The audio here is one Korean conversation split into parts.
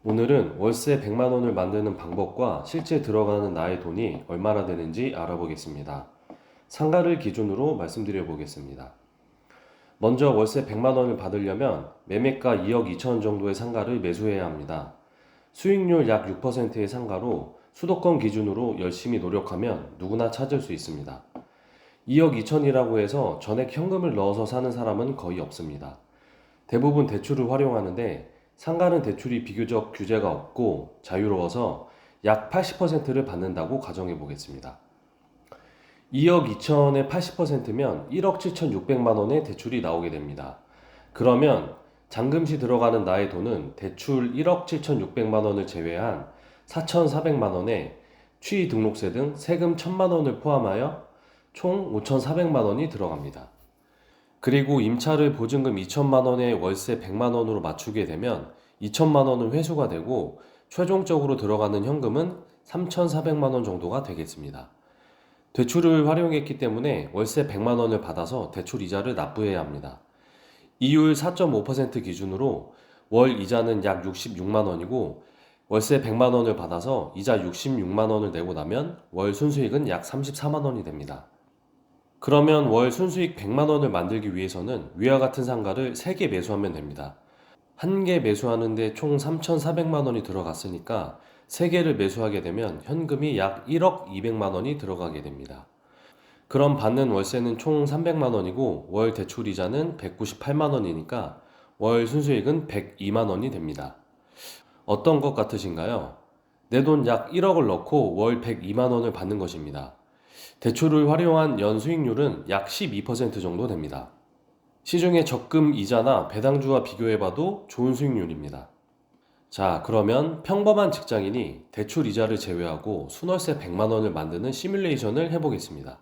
오늘은 월세 100만 원을 만드는 방법과 실제 들어가는 나의 돈이 얼마나 되는지 알아보겠습니다. 상가를 기준으로 말씀드려 보겠습니다. 먼저 월세 100만 원을 받으려면 매매가 2억 2천 원 정도의 상가를 매수해야 합니다. 수익률 약 6%의 상가로 수도권 기준으로 열심히 노력하면 누구나 찾을 수 있습니다. 2억 2천이라고 해서 전액 현금을 넣어서 사는 사람은 거의 없습니다. 대부분 대출을 활용하는데 상가는 대출이 비교적 규제가 없고 자유로워서 약 80%를 받는다고 가정해 보겠습니다. 2억 2천의 80%면 1억 7,600만 원의 대출이 나오게 됩니다. 그러면 잔금시 들어가는 나의 돈은 대출 1억 7,600만 원을 제외한 4,400만 원에 취등록세 등 세금 1,000만 원을 포함하여 총 5,400만 원이 들어갑니다. 그리고 임차를 보증금 2천만 원에 월세 100만 원으로 맞추게 되면 2천만 원은 회수가 되고 최종적으로 들어가는 현금은 3,400만 원 정도가 되겠습니다. 대출을 활용했기 때문에 월세 100만 원을 받아서 대출 이자를 납부해야 합니다. 이율 4.5% 기준으로 월 이자는 약 66만 원이고 월세 100만 원을 받아서 이자 66만 원을 내고 나면 월 순수익은 약 34만 원이 됩니다. 그러면 월 순수익 100만 원을 만들기 위해서는 위와 같은 상가를 3개 매수하면 됩니다. 한 개 매수하는데 총 3,400만 원이 들어갔으니까 3개를 매수하게 되면 현금이 약 1억 200만 원이 들어가게 됩니다. 그럼 받는 월세는 총 300만 원이고 월 대출이자는 198만 원이니까 월 순수익은 102만 원이 됩니다. 어떤 것 같으신가요? 내 돈 약 1억을 넣고 월 102만 원을 받는 것입니다. 대출을 활용한 연 수익률은 약 12% 정도 됩니다. 시중의 적금 이자나 배당주와 비교해봐도 좋은 수익률입니다. 자, 그러면 평범한 직장인이 대출 이자를 제외하고 순월세 100만 원을 만드는 시뮬레이션을 해보겠습니다.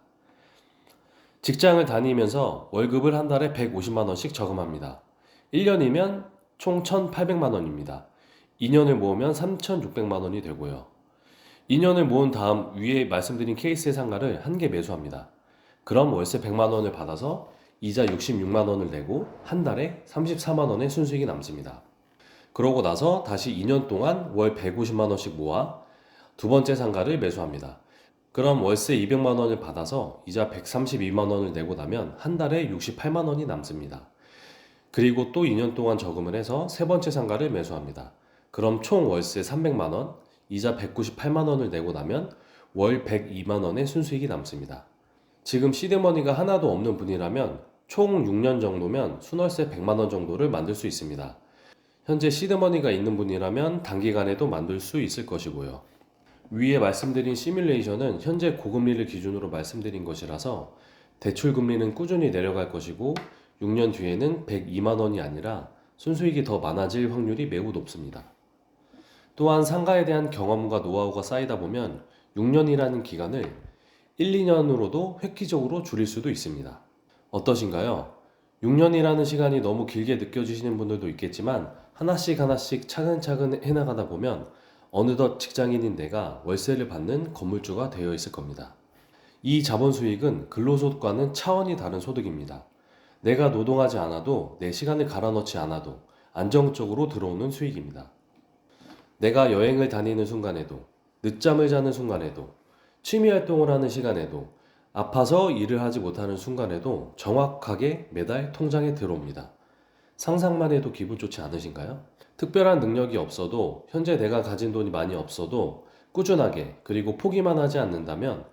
직장을 다니면서 월급을 한 달에 150만 원씩 저금합니다. 1년이면 총 1,800만 원입니다. 2년을 모으면 3,600만 원이 되고요. 2년을 모은 다음 위에 말씀드린 케이스의 상가를 한 개 매수합니다. 그럼 월세 100만 원을 받아서 이자 66만 원을 내고 한 달에 34만 원의 순수익이 남습니다. 그러고 나서 다시 2년 동안 월 150만 원씩 모아 두 번째 상가를 매수합니다. 그럼 월세 200만 원을 받아서 이자 132만 원을 내고 나면 한 달에 68만 원이 남습니다. 그리고 또 2년 동안 저금을 해서 세 번째 상가를 매수합니다. 그럼 총 월세 300만 원, 이자 198만 원을 내고 나면 월 102만 원의 순수익이 남습니다. 지금 시드머니가 하나도 없는 분이라면 총 6년 정도면 순월세 100만 원 정도를 만들 수 있습니다. 현재 시드머니가 있는 분이라면 단기간에도 만들 수 있을 것이고요. 위에 말씀드린 시뮬레이션은 현재 고금리를 기준으로 말씀드린 것이라서 대출 금리는 꾸준히 내려갈 것이고 6년 뒤에는 102만 원이 아니라 순수익이 더 많아질 확률이 매우 높습니다. 또한 상가에 대한 경험과 노하우가 쌓이다 보면 6년이라는 기간을 1, 2년으로도 획기적으로 줄일 수도 있습니다. 어떠신가요? 6년이라는 시간이 너무 길게 느껴지시는 분들도 있겠지만 하나씩 하나씩 차근차근 해나가다 보면 어느덧 직장인인 내가 월세를 받는 건물주가 되어 있을 겁니다. 이 자본 수익은 근로소득과는 차원이 다른 소득입니다. 내가 노동하지 않아도 내 시간을 갈아넣지 않아도 안정적으로 들어오는 수익입니다. 내가 여행을 다니는 순간에도, 늦잠을 자는 순간에도, 취미활동을 하는 시간에도, 아파서 일을 하지 못하는 순간에도 정확하게 매달 통장에 들어옵니다. 상상만 해도 기분 좋지 않으신가요? 특별한 능력이 없어도, 현재 내가 가진 돈이 많이 없어도 꾸준하게 그리고 포기만 하지 않는다면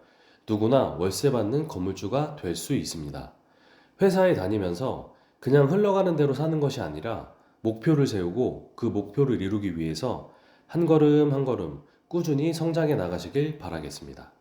누구나 월세 받는 건물주가 될 수 있습니다. 회사에 다니면서 그냥 흘러가는 대로 사는 것이 아니라 목표를 세우고 그 목표를 이루기 위해서 한 걸음 한 걸음 꾸준히 성장해 나가시길 바라겠습니다.